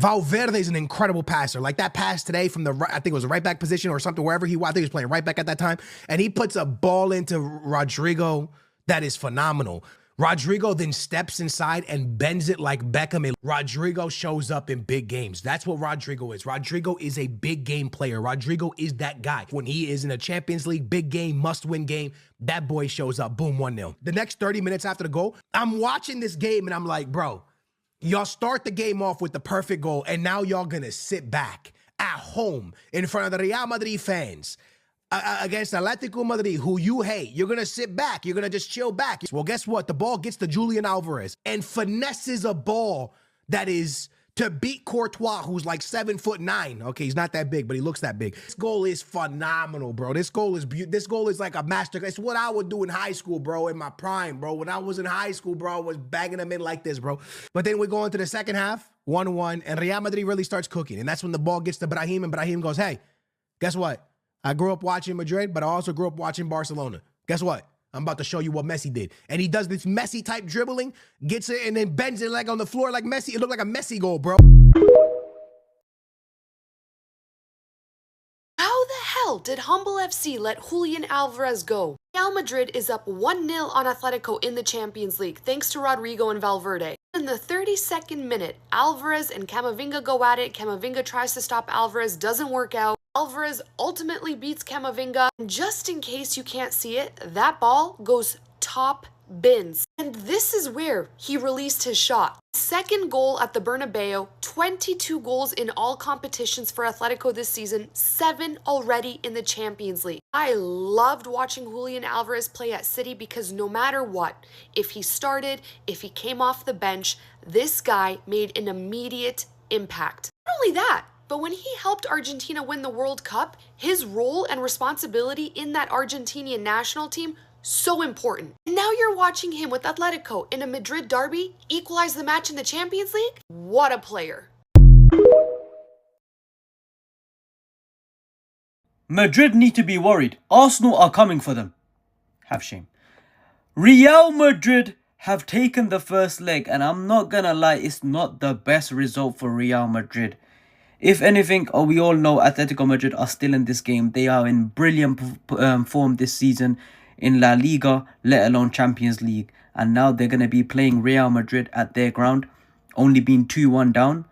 Valverde is an incredible passer. Like that pass today from the, I think it was a right back position or something, wherever he was. I think he was playing right back at that time. And he puts a ball into Rodrigo that is phenomenal. Rodrigo then steps inside and bends it like Beckham. And Rodrigo shows up in big games. That's what Rodrigo is. Rodrigo is a big game player. Rodrigo is that guy. When he is in a Champions League big game, must-win game, that boy shows up. Boom, 1-0. The next 30 minutes after the goal, I'm watching this game and I'm like, bro, y'all start the game off with the perfect goal, and now y'all gonna sit back at home in front of the Real Madrid fans against Atletico Madrid, who you hate. You're gonna sit back. You're gonna just chill back. Well, guess what? The ball gets to Julian Alvarez and finesses a ball that is to beat Courtois, who's like 7'9". Okay, he's not that big, but he looks that big. This goal is phenomenal, bro. This goal is like a master. It's what I would do in high school, bro, in my prime, bro. When I was in high school, bro, I was bagging them in like this, bro. But then we go into the second half, 1-1, and Real Madrid really starts cooking. And that's when the ball gets to Bbahim, and Bbahim goes, hey, guess what? I grew up watching Madrid, but I also grew up watching Barcelona. Guess what? I'm about to show you what Messi did. And he does this Messi-type dribbling, gets it, and then bends it like on the floor like Messi. It looked like a Messi goal, bro. How the hell did Humble FC let Julian Alvarez go? Real Madrid is up 1-0 on Atletico in the Champions League, thanks to Rodrigo and Valverde. In the 32nd minute, Alvarez and Camavinga go at it. Camavinga tries to stop Alvarez, doesn't work out. Alvarez ultimately beats Camavinga. Just in case you can't see it, that ball goes top bins. And this is where he released his shot. Second goal at the Bernabeu, 22 goals in all competitions for Atletico this season, 7 already in the Champions League. I loved watching Julian Alvarez play at City because no matter what, if he started, if he came off the bench, this guy made an immediate impact. Not only that, but when he helped Argentina win the World Cup, his role and responsibility in that Argentinian national team, so important. And now you're watching him with Atletico in a Madrid derby, equalize the match in the Champions League? What a player. Madrid need to be worried. Arsenal are coming for them. Have shame. Real Madrid have taken the first leg, and I'm not gonna lie, it's not the best result for Real Madrid. If anything, we all know Atletico Madrid are still in this game. They are in brilliant form this season in La Liga, let alone Champions League. And now they're going to be playing Real Madrid at their ground, only being 2-1 down.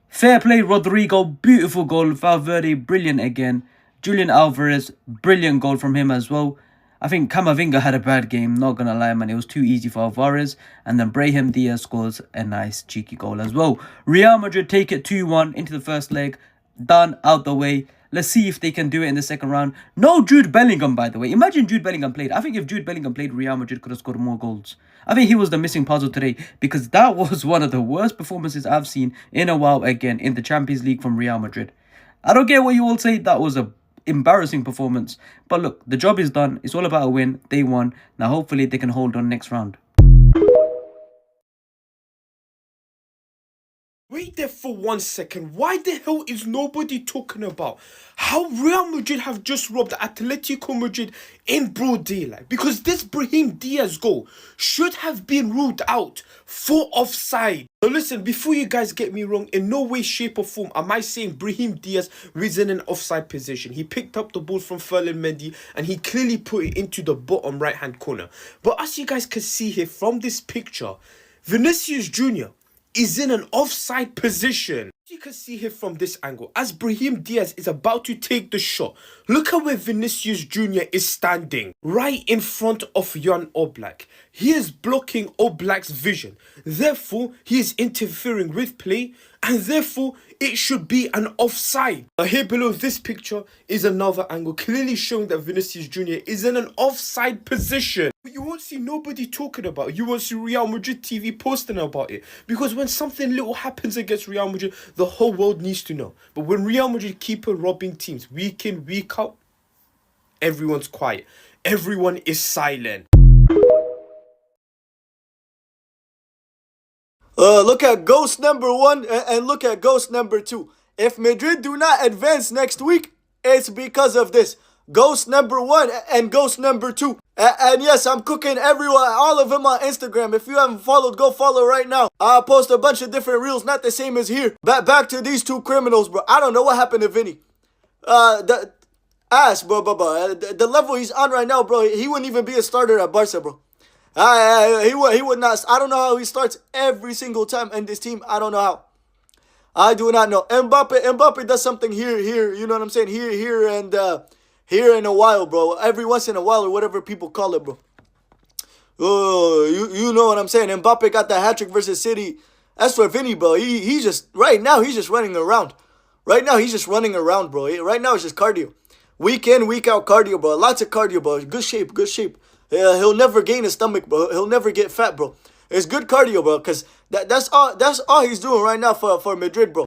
Fair play, Rodrigo, beautiful goal. Valverde, brilliant again. Julian Alvarez, brilliant goal from him as well. I think Camavinga had a bad game, not going to lie, man. It was too easy for Alvarez. And then Bbahim Diaz scores a nice cheeky goal as well. Real Madrid take it 2-1 into the first leg. Done, out the way. Let's see if they can do it in the second round. No Jude Bellingham, by the way. Imagine Jude Bellingham played. I think if Jude Bellingham played, Real Madrid could have scored more goals. I think he was the missing puzzle today because that was one of the worst performances I've seen in a while again in the Champions League from Real Madrid. I don't care what you all say. That was a embarrassing performance, but look, the job is done. It's all about a win. They won. Now hopefully they can hold on next round. Wait there for 1 second. Why the hell is nobody talking about how Real Madrid have just robbed Atletico Madrid in broad daylight? Because this Bbahim Diaz goal should have been ruled out for offside. So listen, before you guys get me wrong, in no way, shape or form am I saying Bbahim Diaz was in an offside position. He picked up the ball from Ferland Mendy and he clearly put it into the bottom right hand corner. But as you guys can see here from this picture, Vinicius Jr. is in an offside position. You can see here from this angle, as Bbahim Diaz is about to take the shot, look at where Vinicius Jr. is standing, right in front of Jan Oblak. He is blocking Oblak's vision, therefore he is interfering with play, and therefore it should be an offside. Here below this picture is another angle, clearly showing that Vinicius Jr. is in an offside position. But you won't see nobody talking about it. You won't see Real Madrid TV posting about it. Because when something little happens against Real Madrid, the whole world needs to know. But when Real Madrid keep on robbing teams week in, week out, everyone's quiet. Everyone is silent. Look at ghost number 1 and look at ghost number 2. If Madrid do not advance next week, it's because of this. Ghost number 1 and ghost number 2. And yes, I'm cooking everyone, all of them on Instagram. If you haven't followed, go follow right now. I post a bunch of different reels, not the same as here. Back to these two criminals, bro. I don't know what happened to Vini. The ass, bro. The level he's on right now, bro. He wouldn't even be a starter at Barca, bro. He would not. I don't know how he starts every single time in this team. I don't know how. I do not know. Mbappe does something here. You know what I'm saying? Here, in a while, bro. Every once in a while, or whatever people call it, bro. Oh, you know what I'm saying? Mbappe got the hat-trick versus City. As for Vini, bro, he just, right now, he's just running around. Right now, he's just running around, bro. Right now, it's just cardio. Week in, week out cardio, bro. Lots of cardio, bro. Good shape. He'll never gain a stomach, bro. He'll never get fat, bro. It's good cardio, bro, because that's all he's doing right now for Madrid, bro.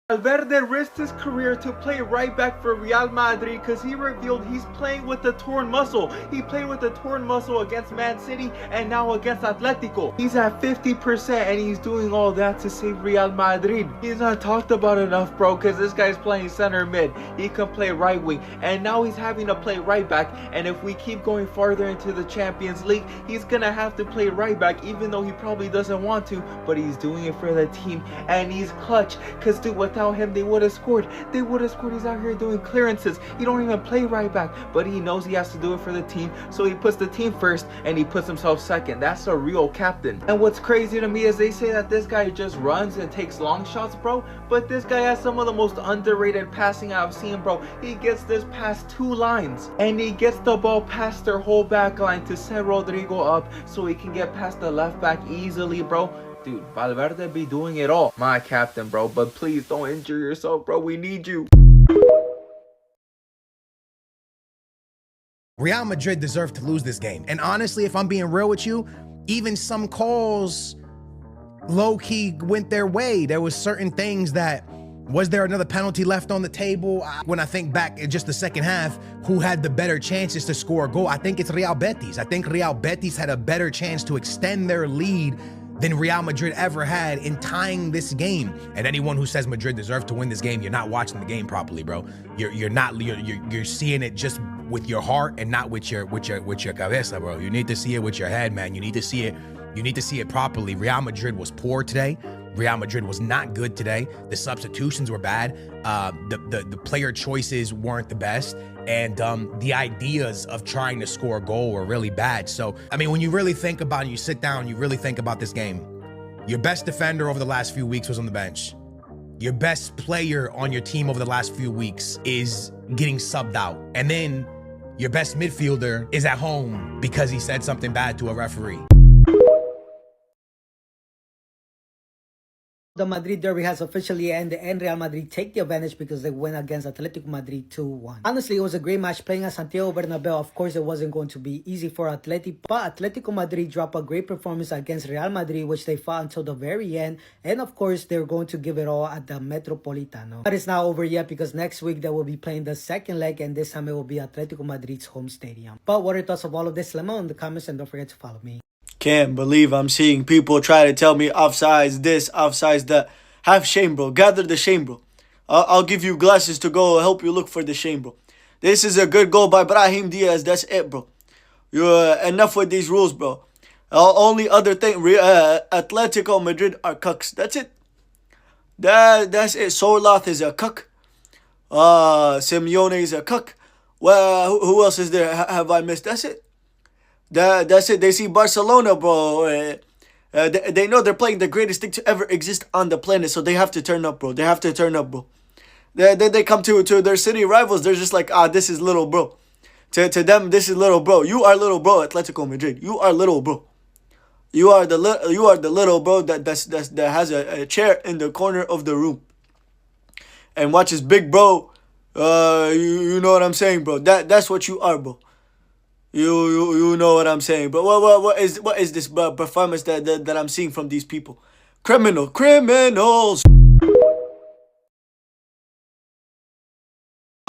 Valverde risked his career to play right back for Real Madrid because he revealed he's playing with a torn muscle. He played with a torn muscle against Man City and now against Atletico. He's at 50% and he's doing all that to save Real Madrid. He's not talked about enough, bro, because this guy's playing center mid. He can play right wing and now he's having to play right back. And if we keep going farther into the Champions League, he's gonna have to play right back even though he probably doesn't want to, but he's doing it for the team and he's clutch because, dude, without him, they would have scored. He's out here doing clearances. He don't even play right back, but he knows he has to do it for the team, so he puts the team first and he puts himself second. That's a real captain. And what's crazy to me is they say that this guy just runs and takes long shots, bro, but this guy has some of the most underrated passing I've seen, bro. He gets this past 2 lines and he gets the ball past their whole back line to set Rodrigo up so he can get past the left back easily, bro. Dude, Valverde be doing it all. My captain, bro. But please don't injure yourself, bro. We need you. Real Madrid deserved to lose this game. And honestly, if I'm being real with you, even some calls low-key went their way. There was certain things that, was there another penalty left on the table? When I think back in just the second half, who had the better chances to score a goal? I think it's Real Betis. I think Real Betis had a better chance to extend their lead than Real Madrid ever had in tying this game. And anyone who says Madrid deserved to win this game, you're not watching the game properly, bro. You're seeing it just with your heart and not with your cabeza, bro. You need to see it with your head, man. You need to see it properly. Real Madrid was poor today. Real Madrid was not good today. The substitutions were bad. The player choices weren't the best. And the ideas of trying to score a goal were really bad. So, I mean, when you really think about it, you sit down, you really think about this game. Your best defender over the last few weeks was on the bench. Your best player on your team over the last few weeks is getting subbed out. And then your best midfielder is at home because he said something bad to a referee. The Madrid derby has officially ended and Real Madrid take the advantage because they went against Atletico Madrid 2-1. Honestly, it was a great match playing at Santiago Bernabeu. Of course, it wasn't going to be easy for Atleti, but Atletico Madrid dropped a great performance against Real Madrid, which they fought until the very end. And of course, they're going to give it all at the Metropolitano. But it's not over yet because next week they will be playing the second leg and this time it will be Atletico Madrid's home stadium. But what are your thoughts of all of this? Let me know in the comments and don't forget to follow me. Can't believe I'm seeing people try to tell me offsides this, offsides that. Have shame, bro. Gather the shame, bro. I'll give you glasses to go help you look for the shame, bro. This is a good goal by Bbahim Diaz. That's it, bro. You're enough with these rules, bro. Only other thing, Atletico Madrid are cucks. That's it. That's it. Sorloth is a cuck. Simeone is a cuck. Well, who else is there? Have I missed? That's it. That's it. They see Barcelona, bro. They know they're playing the greatest thing to ever exist on the planet, so they have to turn up, bro. They have to turn up, bro. Then they come to their city rivals. They're just like, this is little, bro. To them, this is little, bro. You are little, bro. Atletico Madrid. You are little, bro. You are the little, bro. That has a chair in the corner of the room and watches big, bro. You know what I'm saying, bro. That's what you are, bro. You know what I'm saying, but what is this performance that I'm seeing from these people? Criminals.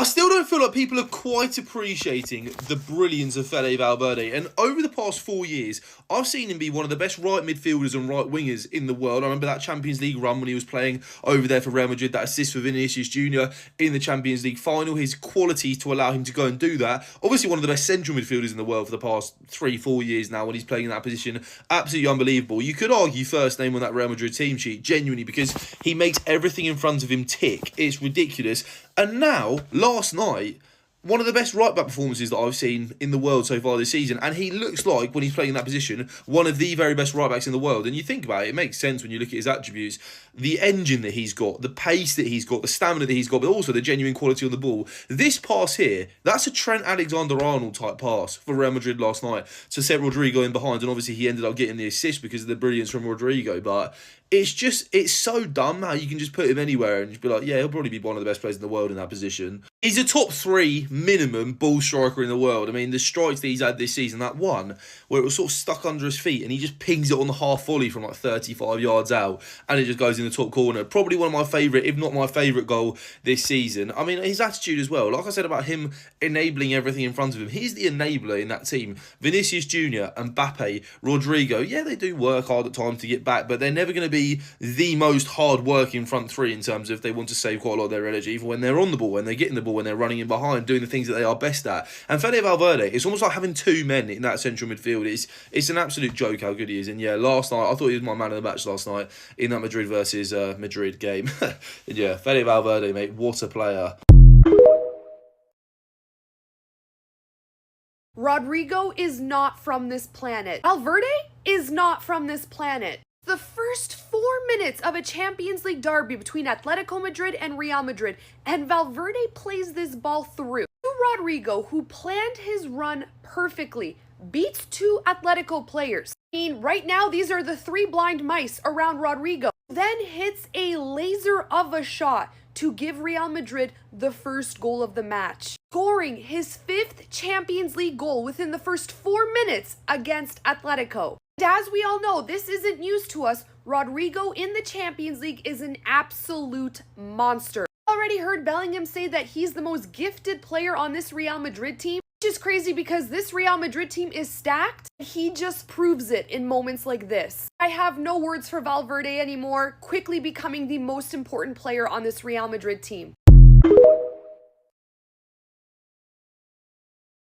I still don't feel like people are quite appreciating the brilliance of Fede Valverde. And over the past 4 years, I've seen him be one of the best right midfielders and right wingers in the world. I remember that Champions League run when he was playing over there for Real Madrid, that assist for Vinicius Jr. in the Champions League final, his qualities to allow him to go and do that. Obviously one of the best central midfielders in the world for the past 3-4 years now when he's playing in that position. Absolutely unbelievable. You could argue first name on that Real Madrid team sheet, genuinely, because he makes everything in front of him tick. It's ridiculous. And now, last night, one of the best right-back performances that I've seen in the world so far this season. And he looks like, when he's playing in that position, one of the very best right-backs in the world. And you think about it, it makes sense when you look at his attributes. The engine that he's got, the pace that he's got, the stamina that he's got, but also the genuine quality on the ball. This pass here, that's a Trent Alexander-Arnold type pass for Real Madrid last night to set Rodrigo in behind. And obviously he ended up getting the assist because of the brilliance from Rodrigo. But it's so dumb how you can just put him anywhere and just be like, yeah, he'll probably be one of the best players in the world in that position. He's a top 3 minimum ball striker in the world. I mean, the strikes that he's had this season, that one where it was sort of stuck under his feet and he just pings it on the half volley from like 35 yards out and it just goes in the top corner. Probably one of my favourite, if not my favourite goal this season. I mean, his attitude as well. Like I said about him enabling everything in front of him, he's the enabler in that team. Vinicius Jr., Mbappe, Rodrigo, yeah, they do work hard at times to get back, but they're never going to be the most hard-working front three in terms of they want to save quite a lot of their energy, even when they're on the ball, when they're getting the ball, when they're running in behind, doing the things that they are best at. And Fede Valverde, it's almost like having 2 men in that central midfield. It's an absolute joke how good he is. And yeah, last night, I thought he was my man of the match last night in that Madrid versus Madrid game. And yeah, Fede Valverde, mate, what a player. Rodrigo is not from this planet. Valverde is not from this planet. The first 4 minutes of a Champions League derby between Atletico Madrid and Real Madrid, and Valverde plays this ball through. Rodrigo, who planned his run perfectly, beats 2 Atletico players. I mean, right now, these are the 3 blind mice around Rodrigo. Then hits a laser of a shot to give Real Madrid the first goal of the match, scoring his 5th Champions League goal within the first 4 minutes against Atletico. And as we all know, this isn't news to us, Rodrigo in the Champions League is an absolute monster. I already heard Bellingham say that he's the most gifted player on this Real Madrid team, which is crazy because this Real Madrid team is stacked. He just proves it in moments like this. I have no words for Valverde anymore, quickly becoming the most important player on this Real Madrid team.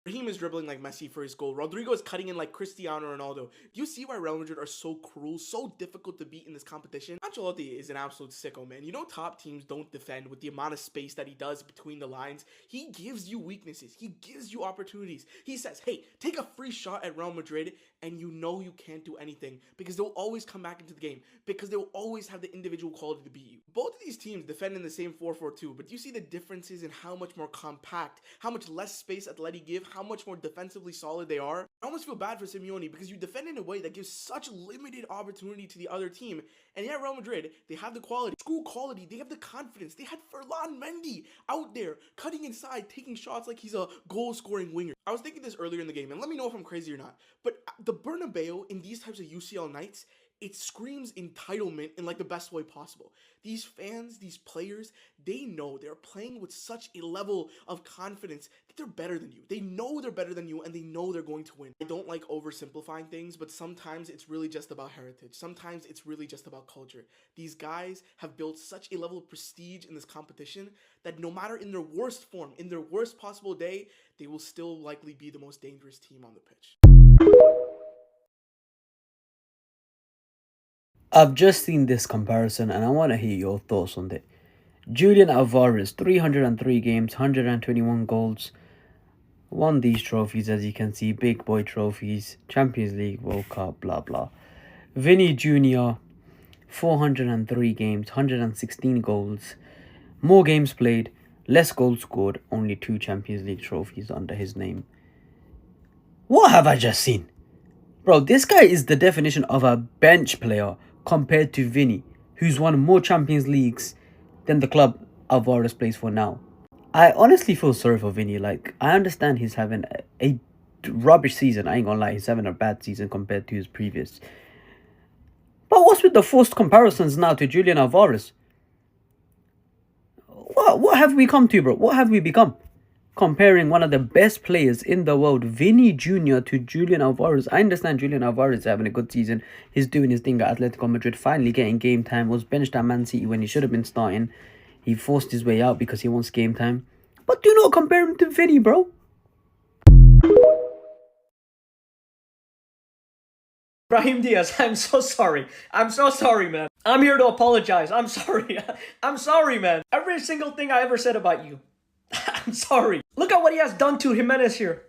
Bbahim is dribbling like Messi for his goal. Rodrigo is cutting in like Cristiano Ronaldo. Do you see why Real Madrid are so cruel, so difficult to beat in this competition? Ancelotti is an absolute sicko, man. You know top teams don't defend with the amount of space that he does between the lines. He gives you weaknesses. He gives you opportunities. He says, hey, take a free shot at Real Madrid and you know you can't do anything because they'll always come back into the game because they'll always have the individual quality to beat you. Both of these teams defend in the same 4-4-2, but do you see the differences in how much more compact, how much less space Atleti give, how much more defensively solid they are? I almost feel bad for Simeone because you defend in a way that gives such limited opportunity to the other team. And yet Real Madrid, they have the quality, school quality, they have the confidence. They had Ferland Mendy out there cutting inside, taking shots like he's a goal-scoring winger. I was thinking this earlier in the game, and let me know if I'm crazy or not, but the Bernabeu in these types of UCL nights, it screams entitlement in like the best way possible. These fans, these players, they know they're playing with such a level of confidence that they're better than you. They know they're better than you and they know they're going to win. I don't like oversimplifying things, but sometimes it's really just about heritage. Sometimes it's really just about culture. These guys have built such a level of prestige in this competition that no matter in their worst form, in their worst possible day, they will still likely be the most dangerous team on the pitch. I've just seen this comparison and I want to hear your thoughts on it. Julian Alvarez, 303 games, 121 goals. Won these trophies, as you can see, big boy trophies, Champions League, World Cup, blah blah. Vini Jr., 403 games, 116 goals. More games played, less goals scored, only 2 Champions League trophies under his name. What have I just seen? Bro, this guy is the definition of a bench player compared to Vini, who's won more Champions Leagues than the club Alvarez plays for now. I honestly feel sorry for Vini. Like, I understand he's having a rubbish season. I ain't gonna lie, he's having a bad season compared to his previous. But what's with the forced comparisons now to Julian Alvarez? What have we come to, bro? What have we become? Comparing one of the best players in the world, Vini Jr. to Julian Alvarez. I understand Julian Alvarez is having a good season. He's doing his thing at Atletico Madrid, finally getting game time. Was benched at Man City when he should have been starting. He forced his way out because he wants game time. But do not compare him to Vini, bro. Brahim Diaz, I'm so sorry. I'm so sorry, man. I'm here to apologize. I'm sorry. I'm sorry, man. Every single thing I ever said about you. I'm sorry. Look at what he has done to Jimenez here.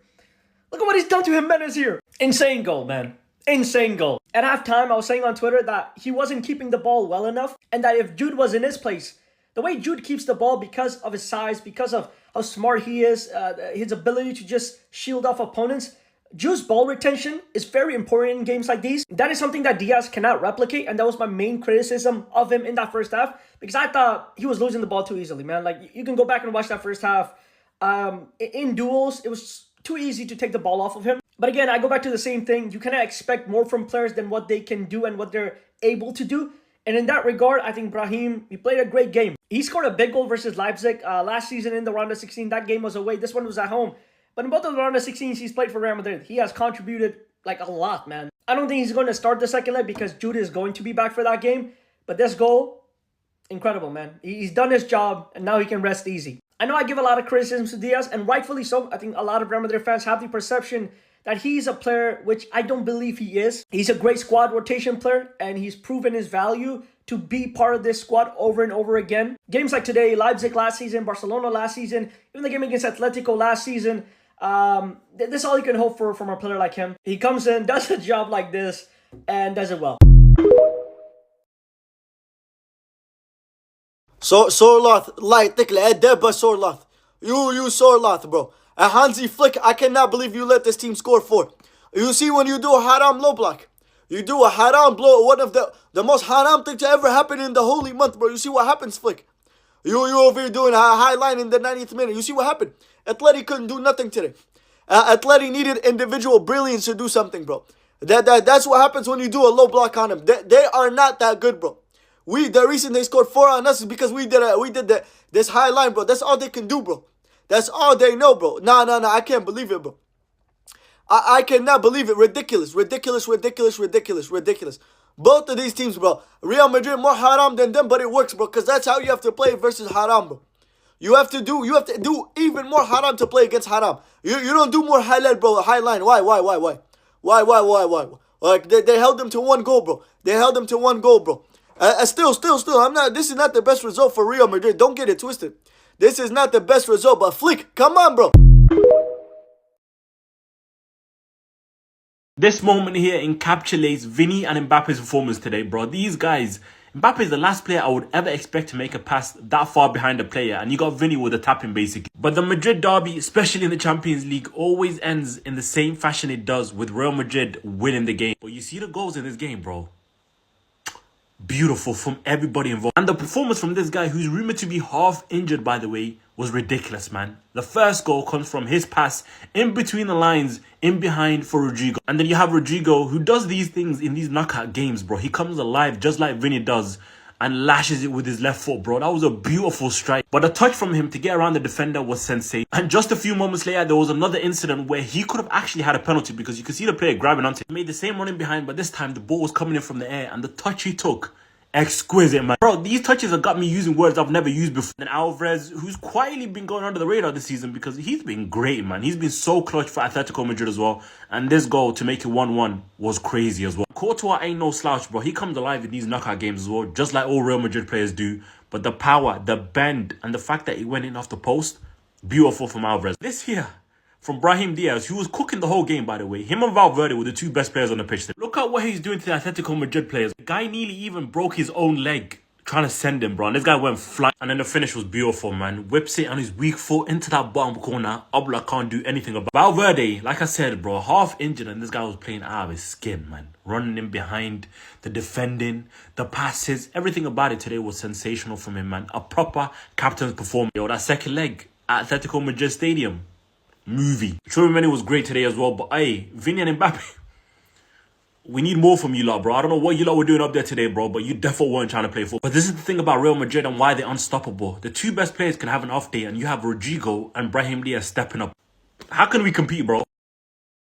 Look at what he's done to Jimenez here. Insane goal, man. Insane goal. At halftime, I was saying on Twitter that he wasn't keeping the ball well enough, and that if Jude was in his place, the way Jude keeps the ball because of his size, because of how smart he is, his ability to just shield off opponents, Jude's ball retention is very important in games like these. That is something that Diaz cannot replicate, and that was my main criticism of him in that first half, because I thought he was losing the ball too easily, man. Like, you can go back and watch that first half. In duels, it was too easy to take the ball off of him. But again, I go back to the same thing. You cannot expect more from players than what they can do and what they're able to do. And in that regard, I think Brahim, he played a great game. He scored a big goal versus Leipzig last season in the round of 16. That game was away. This one was at home. But in both of the round of 16s, he's played for Real Madrid. He has contributed like a lot, man. I don't think he's going to start the second leg because Jude is going to be back for that game. But this goal, incredible, man. He's done his job, and now he can rest easy. I know I give a lot of criticisms to Diaz, and rightfully so. I think a lot of Real Madrid fans have the perception that he's a player, which I don't believe he is. He's a great squad rotation player, and he's proven his value to be part of this squad over and over again. Games like today, Leipzig last season, Barcelona last season, even the game against Atletico last season, this is all you can hope for from a player like him. He comes in, does a job like this, and does it well. Sorloth, light thickly, Deba Sorloth. You Sorloth, bro. And Hansi Flick, I cannot believe you let this team score 4. You see when you do a haram low block. You do a haram blow, one of the most haram thing to ever happen in the holy month, bro. You see what happens, Flick. You over here doing a high line in the 90th minute. You see what happened. Atleti couldn't do nothing today. Atleti needed individual brilliance to do something, bro. That's what happens when you do a low block on them. They are not that good, bro. The reason they scored 4 on us is because we did this high line, bro. That's all they can do, bro. That's all they know, bro. Nah. I can't believe it, bro. I cannot believe it. Ridiculous. Both of these teams, bro. Real Madrid more haram than them, but it works, bro. Because that's how you have to play versus haram, bro. You have to do even more haram to play against haram. You don't do more highlight, bro. High line. Why? Like they held them to 1 goal, bro. Still, this is not the best result for Real Madrid. Don't get it twisted. This is not the best result, but Flick, come on, bro. This moment here encapsulates Vini and Mbappe's performance today, bro. These guys, Mbappe is the last player I would ever expect to make a pass that far behind a player, and you got Vini with a tapping basically. But the Madrid derby, especially in the Champions League, always ends in the same fashion it does, with Real Madrid winning the game. But you see the goals in this game, bro. Beautiful from everybody involved. And the performance from this guy, who's rumoured to be half injured, by the way, was ridiculous, man. The first goal comes from his pass in between the lines, in behind for Rodrigo. And then you have Rodrigo, who does these things in these knockout games, bro. He comes alive just like Vini does and lashes it with his left foot, bro. That was a beautiful strike. But a touch from him to get around the defender was sensational. And just a few moments later, there was another incident where he could have actually had a penalty, because you could see the player grabbing onto it. He made the same running behind, but this time the ball was coming in from the air, and the touch he took, exquisite, man. Bro, these touches have got me using words I've never used before. And Alvarez, who's quietly been going under the radar this season because he's been great, man. He's been so clutch for Atletico Madrid as well. And this goal to make it 1-1 was crazy as well. Courtois ain't no slouch, bro. He comes alive in these knockout games as well, just like all Real Madrid players do. But the power, the bend, and the fact that he went in off the post, beautiful from Alvarez. This here, from Brahim Diaz, who was cooking the whole game, by the way. Him and Valverde were the 2 best players on the pitch. Look at what he's doing to the Atletico Madrid players. The guy nearly even broke his own leg trying to send him, bro. And this guy went flying. And then the finish was beautiful, man. Whips it on his weak foot into that bottom corner. Obla can't do anything about it. Valverde, like I said, bro, half injured, and this guy was playing out of his skin, man. Running in behind, the defending, the passes. Everything about it today was sensational from him, man. A proper captain's performance. Yo, that second leg at Atletico Madrid Stadium. Movie. Many was great today as well, but hey, Vini and Mbappe, We need more from you lot, bro. I don't know what you lot were doing up there today, bro, but you definitely weren't trying to play football. But this is the thing about Real Madrid and why they're unstoppable. The two best players can have an off day, and you have Rodrigo and Bbahim stepping up. How can we compete, bro?